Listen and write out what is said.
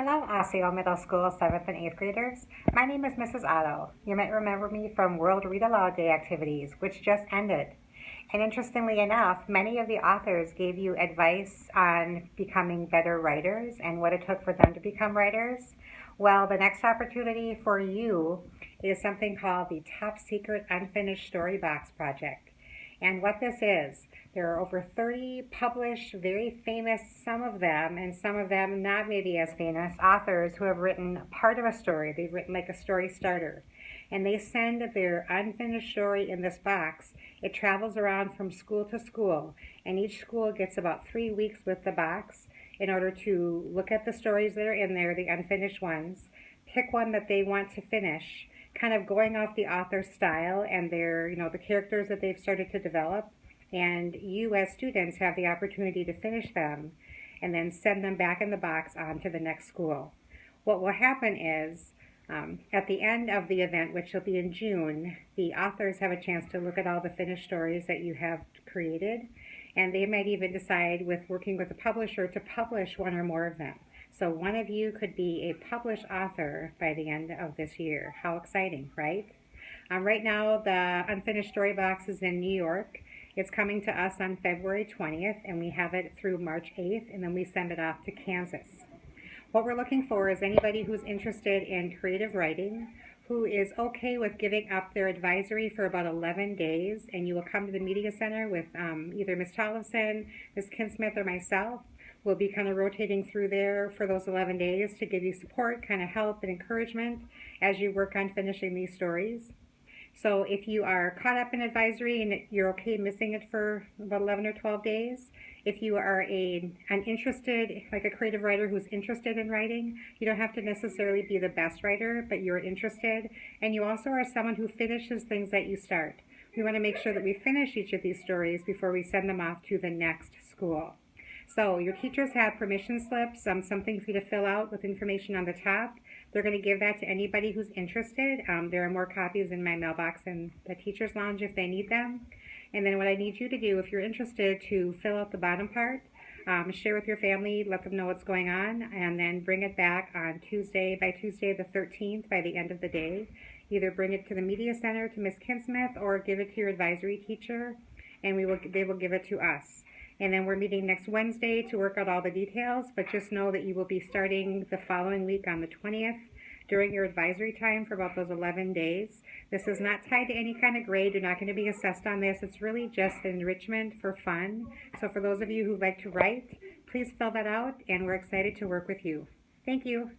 Hello, Osseo Middle School 7th and 8th graders. My name is Mrs. Otto. You might remember me from World Read Aloud Day activities, which just ended. And interestingly enough, many of the authors gave you advice on becoming better writers and what it took for them to become writers. Well, the next opportunity for you is something called the Top Secret Unfinished Storybox Project. And what this is, there are over 30 published, very famous, some of them, and some of them not maybe as famous, authors who have written part of a story. They've written like a story starter. And they send their unfinished story in this box. It travels around from school to school, and each school gets about 3 weeks with the box in order to look at the stories that are in there, the unfinished ones, pick one that they want to finish, kind of going off the author's style and the characters that they've started to develop. And you as students have the opportunity to finish them and then send them back in the box on to the next school. What will happen is at the end of the event, which will be in June, the authors have a chance to look at all the finished stories that you have created, and they might even decide, with working with a publisher, to publish one or more of them. So one of you could be a published author by the end of this year. How exciting, right? Right now, the Unfinished Story Box is in New York. It's coming to us on February 20th, and we have it through March 8th, and then we send it off to Kansas. What we're looking for is anybody who's interested in creative writing, who is okay with giving up their advisory for about 11 days, and you will come to the Media Center with either Ms. Tollefson, Ms. Kinsmith, or myself. We'll be kind of rotating through there for those 11 days to give you support, kind of help and encouragement as you work on finishing these stories. So if you are caught up in advisory and you're okay missing it for about 11 or 12 days, if you are an interested, like a creative writer who's interested in writing, you don't have to necessarily be the best writer, but you're interested, and you also are someone who finishes things that you start. We want to make sure that we finish each of these stories before we send them off to the next school. So your teachers have permission slips, something for you to fill out with information on the top. They're going to give that to anybody who's interested. There are more copies in my mailbox in the teacher's lounge if they need them. And then what I need you to do, if you're interested, to fill out the bottom part, share with your family, let them know what's going on, and then bring it back on Tuesday, by Tuesday the 13th, by the end of the day. Either bring it to the Media Center to Ms. Kinsmith or give it to your advisory teacher, and they will give it to us. And then we're meeting next Wednesday to work out all the details, but just know that you will be starting the following week on the 20th during your advisory time for about those 11 days. This is not tied to any kind of grade. You're not going to be assessed on this. It's really just enrichment for fun. So for those of you who like to write, please fill that out, and we're excited to work with you. Thank you.